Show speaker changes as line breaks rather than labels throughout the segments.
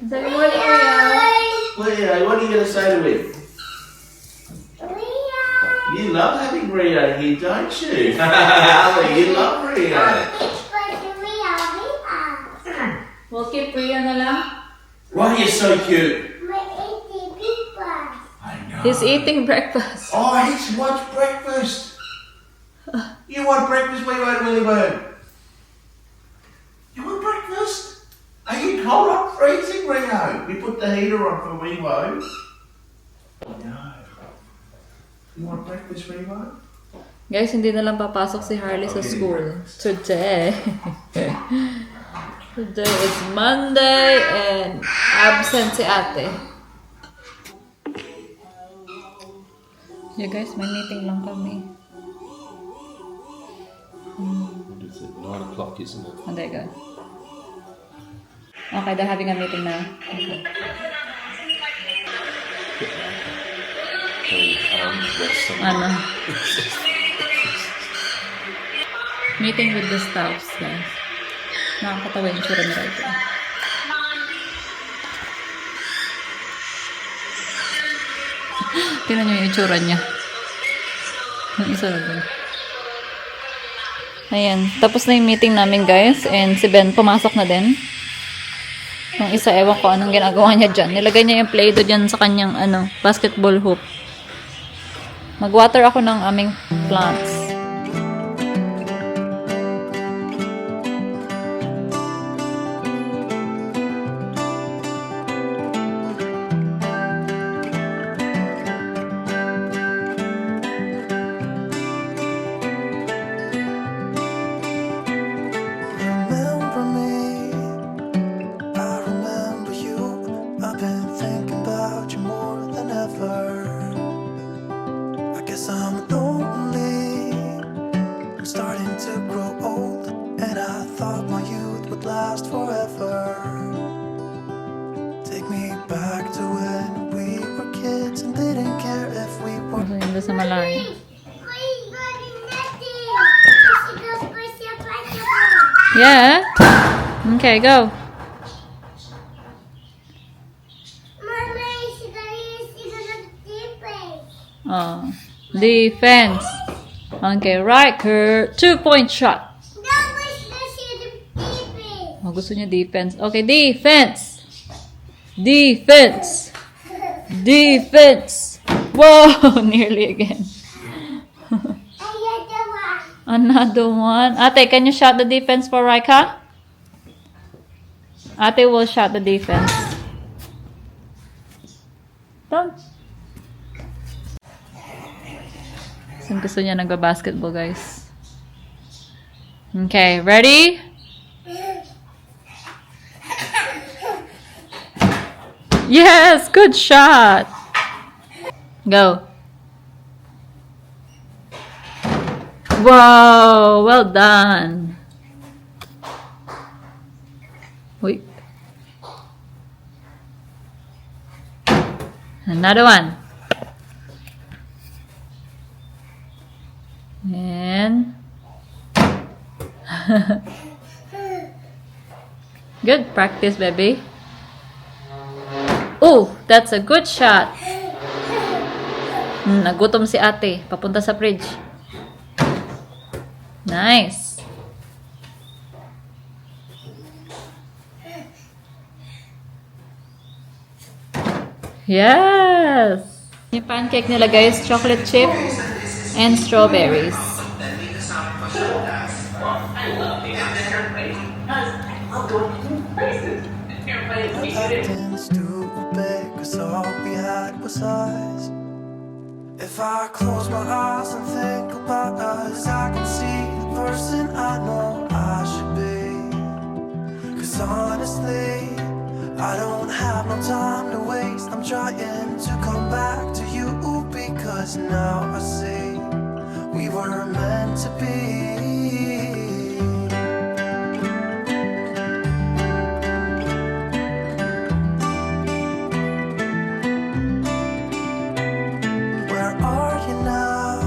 Say good morning, Ria.
Rio, what are you going to say to him? You love having Rio here, don't you? You love Rio.
We'll keep Ria na lang.
Why are you so cute? I know.
He's eating breakfast.
Oh, he wants breakfast. You want breakfast, Willy Bird? You want breakfast? Are you cold? I'm freezing, Rio. We put the heater on for Weewo. No. You want breakfast, Weewo?
Guys, hindi na lang papasok si Harley sa school. Today. Today is Monday and absent si ate. Yeah guys, may meeting lang kami.
What is it? 9 o'clock, isn't it?
Oh, there you go. Okay, they're having a meeting now. Okay.
Rest some.
Ano? Meeting with the staffs, guys. Nakakatawa yung tsura ni Raito. Tingnan nyo yung itsura niya. Yung isa lang. Ayan. Tapos na yung meeting namin, guys. And si Ben pumasok na din. Yung isa, ewan ko anong ginagawa niya dyan. Nilagay niya yung Play-Doh dyan sa kanyang basketball hoop. Mag-water ako ng aming plants.
Remember me, I remember you. I've been thinking about you more than ever. I guess I'm lonely, I'm starting to grow old, and I thought my youth would last forever. Take me back to when we were kids and didn't care if we were.
Gusto niya sa malayo. Yeah? Okay, go. Oh. Defense. Okay, Riker. 2-point shot. Oh, gusto niya defense. Okay, defense. Defense. Defense. Whoa, nearly again. Another one. Ate, can you shot the defense for Raika? Ate will shot the defense. Don't. Gusto niya nagba-basketball, guys. Okay, ready? Yes, good shot. Go. Whoa, well done. Wait. Another one. And good practice, baby. Oh, that's a good shot. Nagutom si ate. Papunta sa fridge. Nice. Yes. Yung pancake nila, guys, chocolate chip and strawberries.
Nothing stupid, 'cause all we had was us. If I close my eyes and think about us, I can see the person I know I should be. 'Cause honestly, I don't have no time to waste. I'm trying to come back to you, because now I see we were meant to be. Where are you now?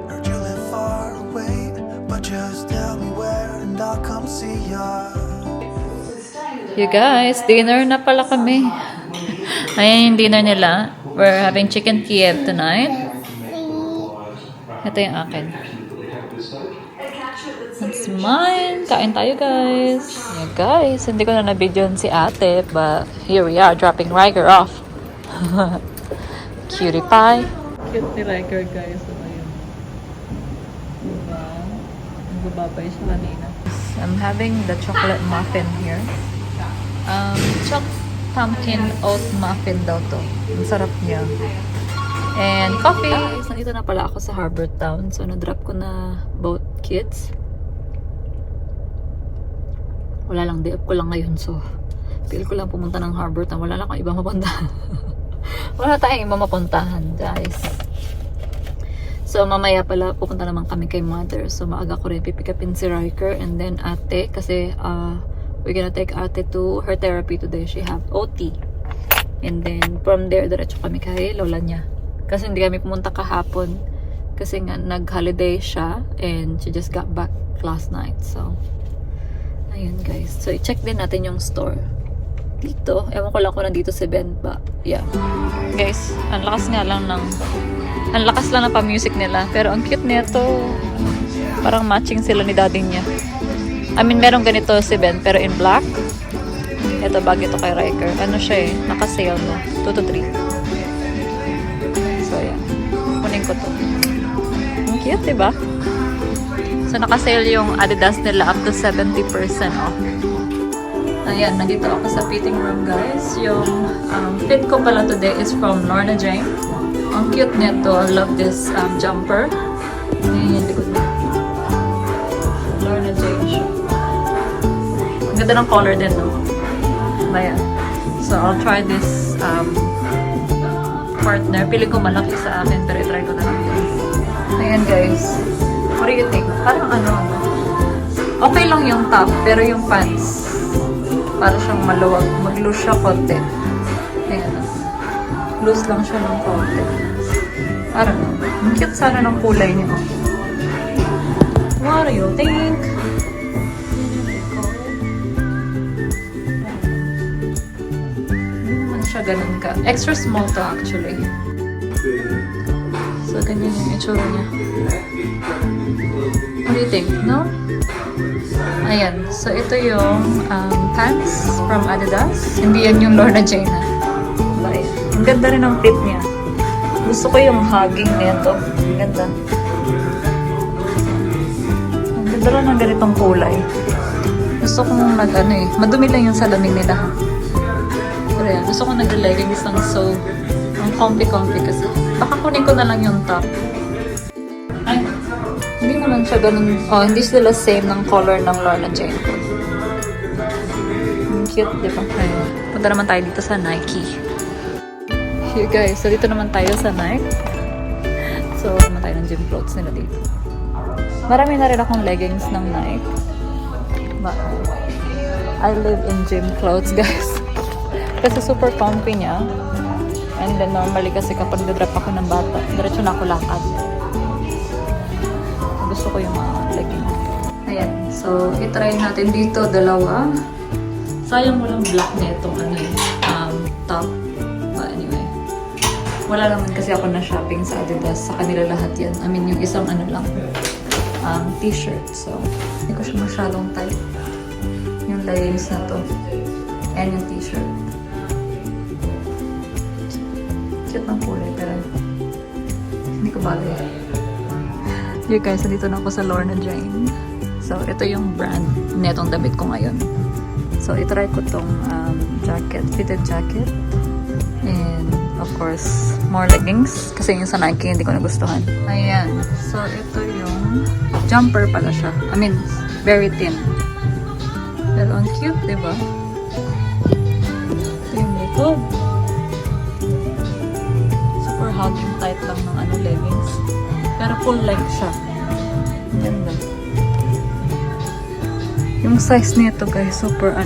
Heard you live far away, but just tell me where and I'll come see ya.
You guys, dinner na pala kami. Ayan yung dinner nila. We're having chicken Kiev tonight. Ito yung akin. That's mine. Kain tayo, guys. Yeah, guys, hindi ko na na-videoan si ate, but here we are, dropping Riker off. Cutie pie. Cute ni Riker, guys. Ano yun? Diba? Nagbababay siya kanina. I'm having the chocolate muffin here. Pumpkin oat muffin daw to. Ang sarap niya. And coffee. Guys, nandito na pala ako sa Harbour Town. So, na-drop ko na both kids. Wala lang, day off ko lang ngayon. So, feel ko lang pumunta ng Harbour Town. Wala lang akong ibang mapuntahan. Wala tayong ibang mapuntahan, guys. So, mamaya pala pupunta naman kami kay mother. So, maaga ko rin pipick upin si Riker and then ate. Kasi, we're gonna take ate to her therapy today. She have OT. And then, from there, diretso kami kay lola niya. Kasi hindi kami pumunta kahapon. Kasi nga, nag-holiday siya. And she just got back last night. So, ayun guys. So, i-check din natin yung store. Dito. Ewan ko lang kung nandito si Ben ba. Yeah. Guys, ang lakas nga lang ng... Ang lakas lang ng pa-music nila. Pero ang cute nito. Parang matching sila ni daddy niya. I mean, merong ganito si Ben, pero in black. Ito, bag ito kay Riker. Ano siya eh, naka-sale na. 2 to 3. So, yeah. Kunin ko to. Ang cute, diba? So, naka-sale yung Adidas nila up to 70% off. Ayan, nandito ako sa fitting room, guys. Yung fit ko pala today is from Lorna Jane. Ang cute nito. I love this jumper. Ayan yung likod na. Lorna Jane siya. Ang ganda ng color din, no? Ayan. So, I'll try this partner. Pili ko malaki sa akin, pero i-try ko na lang yun. Ayan, guys. What do you think? Parang ano? Okay lang yung top, pero yung pants, para siyang maluwag. Mag-loose siya konti. Ayan. Loose lang siya ng konti. Parang, ang cute sana ng kulay niya. What do you think? Siya ganun ka. Extra small to actually. So, ganyan yung itsura niya. What do you think? No? Ayan. So, ito yung pants from Adidas. Hindi yan yung Lorna Jane. But, ang ganda rin ng fit niya. Gusto ko yung hugging nito. Ang ganda. Ang ganda rin ng ganitong kulay. Gusto kong mag-ano eh. Madumi lang yung salamin nila. Pero yan, gusto ko nag-leggings ng so ang comfy-comfy kasi. Baka kunin ko na lang yung top. Ay, hindi naman siya ganun. Oh, hindi sila same ng color ng Lorna Jane. Ang cute, di ba? Ay, punta naman tayo dito sa Nike. Here guys, so dito naman tayo sa Nike. So, naman tayo ng gym clothes nila dito. Marami na rin akong leggings ng Nike. But, I live in gym clothes, guys. Kasi super comfy niya. And then normally kasi kapag drop ako ng bata, diretso na ako lakad. Gusto ko yung mga legging. Ayan. So, itry natin dito, dalawa. Sayang walang black na itong top. But anyway. Wala naman kasi ako na shopping sa Adidas. Sa kanila lahat yan. I mean, yung isang ano lang. T-shirt. So, hindi ko siya masyadong tight. Yung leggings na to. And yung t-shirt. Cute ng kulay, pero hindi ko bagay. You guys, nandito na ako sa Lorna Jane. So, ito yung brand netong damit ko ngayon. So, itry ko tong jacket, fitted jacket. And, of course, more leggings. Kasi yung sa Nike, hindi ko nagustuhan. Ayan. So, ito yung jumper pala siya. I mean, very thin. Pero ang cute, diba? Ito yung likod. Super hugging tight lang ng leggings. Pero full leg siya. Ganda. Yung size nito guys, super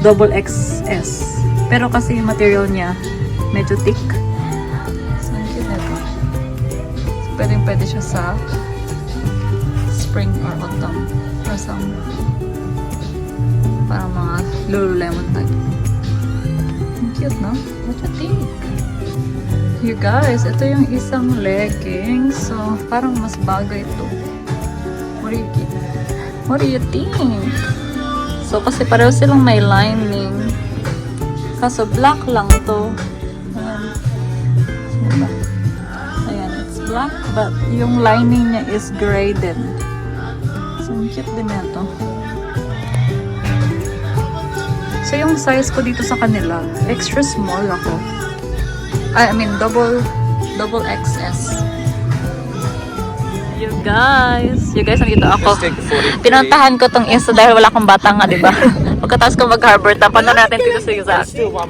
double XS. Pero kasi yung material niya, medyo thick. So, ang cute nito. So, pwede siya sa spring or autumn or summer. Parang mga Lululemon type. Ang cute, no? What you think? You guys, ito yung isang leggings. So, parang mas bagay ito. What do you think? What do you think? So, kasi pareho silang may lining. Kaso, black lang to. Ayan. Diba? Ayan, it's black, but yung lining niya is gray din. So, ang cute din ito. So, yung size ko dito sa kanila, extra small ako. I mean, double XS. You guys, nandito ako. Pinuntahan ko tong Insta dahil wala akong bata nga, di ba? Pagkatapos ko mag-harbor, tapan na natin dito sa Isaac.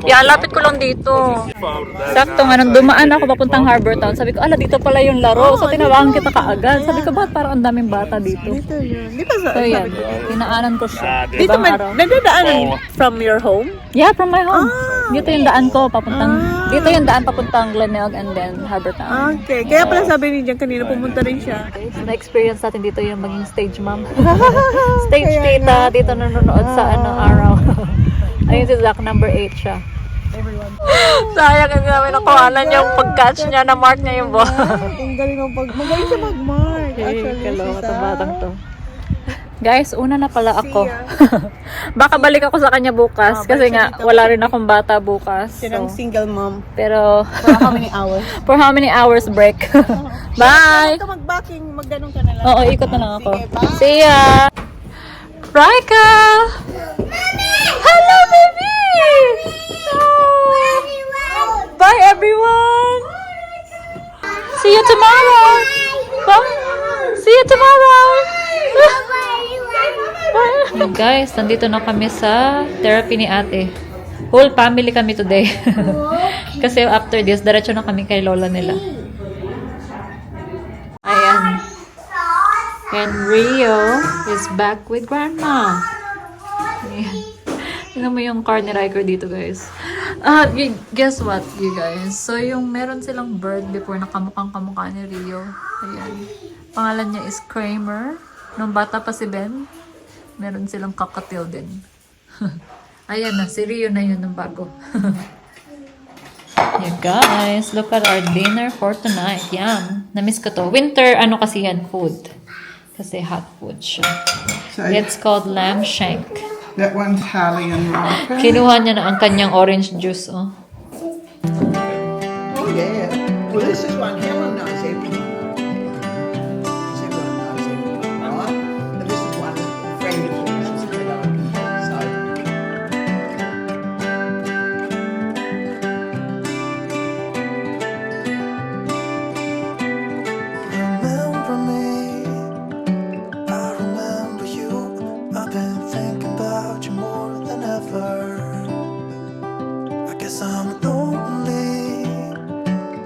Yeah, lapit ko lang dito. Sakto nga, nung dumaan ako papuntang Harbor Town, sabi ko, ala, dito pala yung laro. So, tinawagan kita kaagad. Sabi ko, bakit parang ang daming bata dito?
Dito yun. Dito sa...
So, yan. Tinaanan ko siya.
Dito
Ibang
man,
araw.
nagdadaanan from your home?
Yeah, from my home. Dito yung daan ko, papuntang, dito yung daan papuntang Glenelg and then Harbor Town.
Okay. Kaya pala sabi ni Jan kanina, pumunta rin siya.
Na-experience natin dito yung maging stage mom. Stage tita, dito nanonood sa araw. Ayun si Zach, number 8 siya. Sayang ang namin nakuhanan yung pag-catch niya, na-mark niya yung ball.
Ang galing ng magaling siya mag-mark. Actually,
Kaloka
si
itong
Zach.
batang to. Guys, una na pala ako. Baka balik ako sa kanya bukas kasi nga wala rin akong bata bukas.
Siya ng
So,
single mom.
pero
For how many hours?
for how many hours break? Bye!
Ito mag-backing, magganong ka na lang.
Oo, ikot na lang ako.
Sige, bye.
See ya! Raika! Hello, baby! Oh. Bye, everyone! See you tomorrow! Bye! See you tomorrow! Bye! Guys, nandito na kami sa therapy ni ate. Whole family kami today. Kasi after this, diretso na kami kay lola nila. Ayan. And Rio is back with grandma. Ayan. Tingnan mo yung car ni Riker dito, guys. Guess what, you guys? So, yung meron silang bird before na kamukhang-kamukha ni Rio. Ayan. Pangalan niya is Kramer. Nung bata pa si Ben, meron silang kakatil din. Ayan na, si Rio na yun ng bago. Yeah, guys, look at our dinner for tonight. Yum. Na-miss ko to. Winter, ano kasi yan, food. Kasi hot food siya.
So
It's called lamb shank.
that one's Harley and Riker.
Kinuha niya na ang kanyang orange juice, oh.
Oh yeah. Well, this is one Helen knows everyone. Because everyone knows everyone, right? But this is one friend of yours is that I can so.
Remember me, I remember you. I've been thinking about you more than ever. I guess I'm lonely,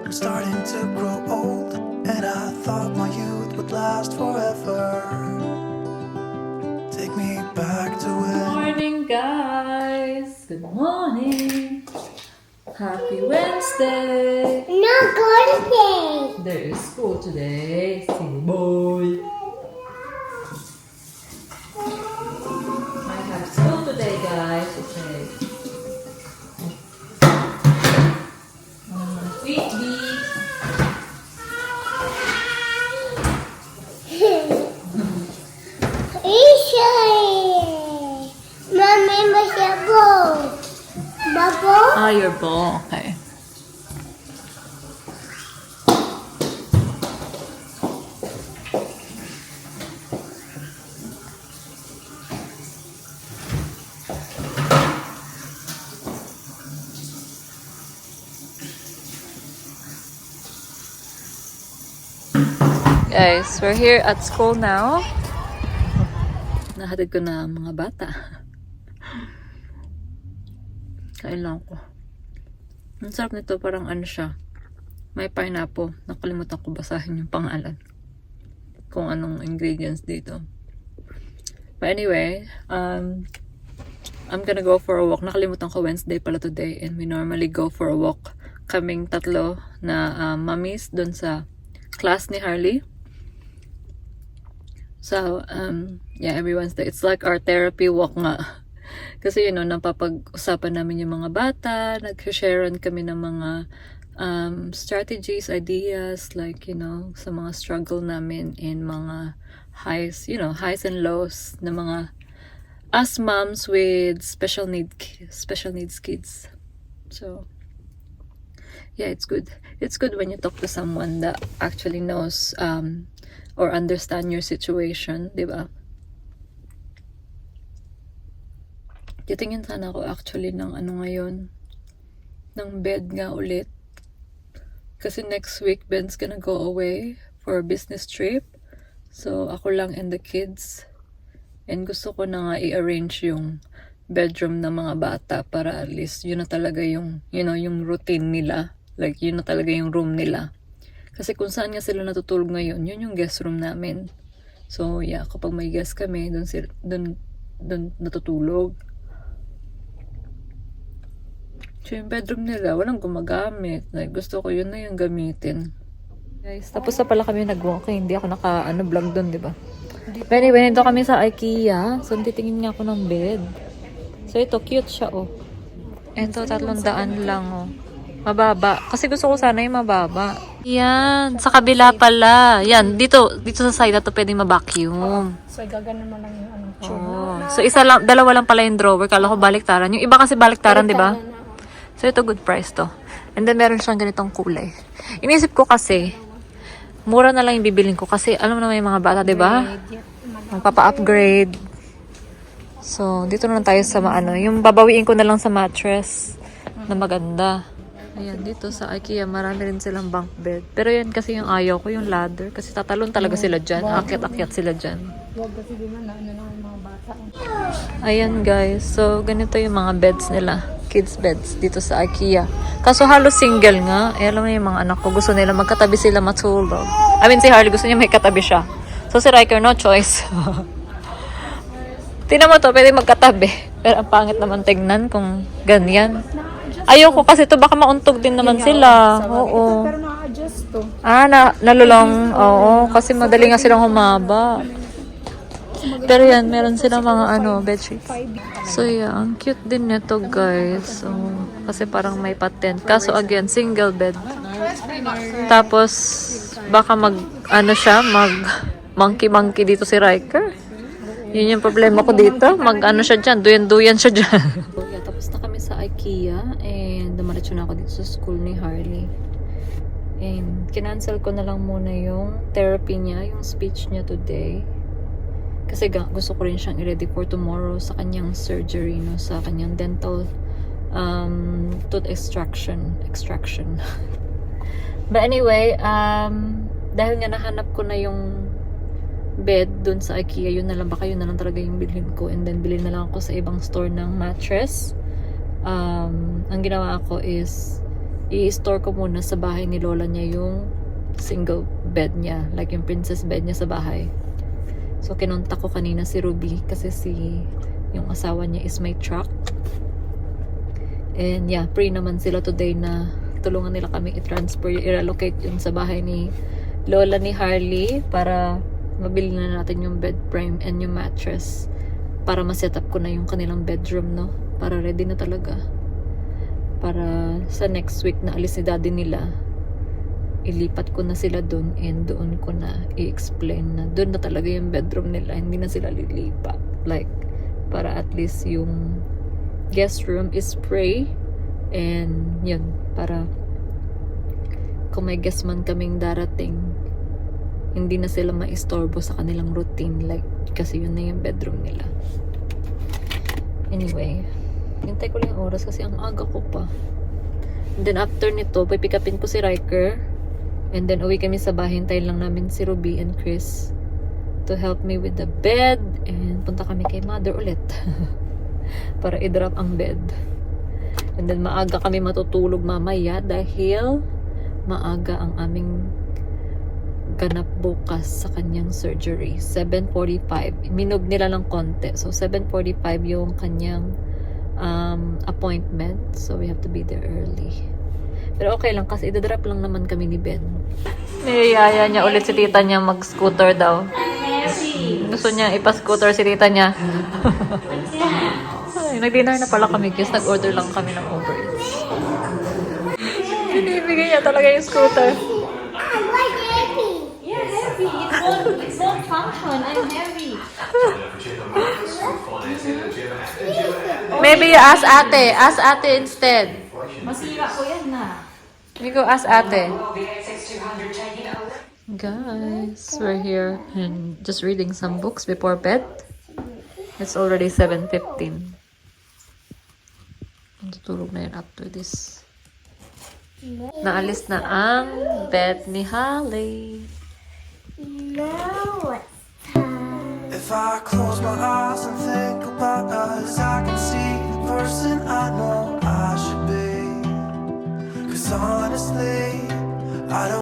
I'm starting to grow old, and I thought my youth would last forever. Take me back to when
Morning, guys! Good morning! Happy Wednesday!
No golden.
There is school today, silly boy. I have school today, guys. Okay. Sweet bee.
Mommy, masya ball. Bubble?
Ah, your ball. Okay. Guys, we're here at school now. Nahatid ko na ang mga bata. Kain lang ko. Ang sarap nito, parang ano siya. May pineapple. Nakalimutan ko basahin yung pangalan. Kung anong ingredients dito. But anyway, I'm gonna go for a walk. Nakalimutan ko Wednesday pala today. And we normally go for a walk. Kaming tatlo na mommies dun sa class ni Harley. So, yeah, every Wednesday. It's like our therapy walk nga. Kasi napapag-usapan namin yung mga bata, nag-sharean kami ng mga strategies, ideas, like, sa mga struggle namin in mga highs, highs and lows na mga us moms with special needs kids. So, yeah, it's good. It's good when you talk to someone that actually knows or understand your situation, di ba? Titingin sana ako actually ng ngayon, ng bed nga ulit. Kasi next week, Ben's gonna go away for a business trip. So, ako lang and the kids. And gusto ko na nga i-arrange yung bedroom ng mga bata para at least yun na talaga yung, yung routine nila. Like, yun na talaga yung room nila. Kasi kung saan nga sila natutulog ngayon, yun yung guest room namin. So, yeah, kapag may guest kami, dun natutulog. So, yung bedroom nila, walang gumagamit. Like, gusto ko yun na yung gamitin. Guys, tapos na pala kami nag-walking. Hindi ako naka-vlog dun, di ba? But anyway, nandito kami sa IKEA. So, titingin nga ako ng bed. So, ito, cute siya, oh. Ito, 300 lang, oh. Mababa. Kasi gusto ko sana yung mababa. Yan. Sa kabila pala. Yan. Dito sa side na to pwedeng ma-vacuum.
So, gaganon mo lang yung
Oh. So, dalawa lang pala yung drawer. Kala ko baliktaran. Yung iba kasi baliktaran, di ba? So, ito good price to. And then, meron siyang ganitong kulay. Inisip ko kasi, mura na lang yung bibilin ko. Kasi, alam mo naman yung mga bata, di ba? Magpapa-upgrade. So, dito na lang tayo sa yung babawiin ko na lang sa mattress na maganda. Ayan, dito sa IKEA, marami rin silang bunk bed. Pero yan kasi yung ayaw ko, yung ladder. Kasi tatalon talaga sila dyan. Akyat-akyat sila dyan.
Huwag kasi di man na yung mga bata.
Ayan guys, so ganito yung mga beds nila. Kids beds dito sa IKEA. Kaso halos single nga. Alam mo yung mga anak ko, gusto nila magkatabi sila matulog. I mean, si Harley gusto niya may katabi siya. So si Riker, no choice. Tingnan mo to, pwede magkatabi. Pero ang pangit naman tignan kung ganyan. Ayoko kasi to baka mauntog din naman sila. Oo.
Pero na-adjust to.
Nalulong. Oo, kasi madali nga silang humaba. Pero yan, meron silang mga bedsheets. So yeah, ang cute din nito guys. So, kasi parang may patent. Kaso again, single bed. Tapos, baka mag monkey dito si Riker. Yun yung problema ko dito. Siya dyan, duyan siya dyan. So yeah, tapos na kami sa IKEA and dumaretso na ako dito sa school ni Harley. And kinancel ko na lang muna yung therapy niya, yung speech niya today. Kasi gusto ko rin siyang i-ready for tomorrow sa kanyang surgery, sa kanyang dental tooth extraction. But anyway, dahil nga nahanap ko na yung bed dun sa IKEA, yun na lang talaga yung bilhin ko. And then bilhin na lang ako sa ibang store ng mattress. Ang ginawa ko is i-store ko muna sa bahay ni Lola niya yung single bed niya, like yung princess bed niya sa bahay. So, kinontak ko kanina si Ruby kasi yung asawa niya is may truck. And yeah, free naman sila today na tulungan nila kami i-relocate yun sa bahay ni Lola ni Harley para mabili na natin yung bed frame and yung mattress para ma-set up ko na yung kanilang bedroom, no? Para ready na talaga. Para sa next week na alis ni daddy nila, ilipat ko na sila dun and doon ko na i-explain na dun na talaga yung bedroom nila, hindi na sila lilipat. Like, para at least yung guest room is free and yun, para kung may guest man kaming darating, hindi na sila maistorbo sa kanilang routine, like, kasi yun na yung bedroom nila. Anyway, hintay ko lang yung oras kasi ang aga ko pa. And then after nito, pipikapin ko si Riker. And then uwi kami sa bahay, hintayin lang namin si Ruby and Chris to help me with the bed. And punta kami kay mother ulit para i-drop ang bed. And then maaga kami matutulog mamaya dahil maaga ang aming ganap bukas sa kanyang surgery. 7:45. Minog nila ng konti. So 7:45 yung kanyang appointment. So we have to be there early. Pero okay lang kasi idadrop lang naman kami ni Ben. Niyaya niya ulit si tita niya mag-scooter daw. Gusto niya ipa-scooter si tita niya. Ay, nag-dinner na pala kami guys. Nag-order lang kami ng Uber Eats. Binibigay niya talaga yung scooter.
I like happy.
Yeah, heavy. It won't function. I'm heavy. Maybe you ask ate. Ask ate instead. Masira ko yan na. We go ask ate. Guys, we're here and just reading some books before bed. It's already 7:15. Tutulog na yun after this. Naalis na ang bed ni Holly.
Now it's time.
If I close my eyes and think about us, I can see the person I know I should be. 'Cause honestly, I don't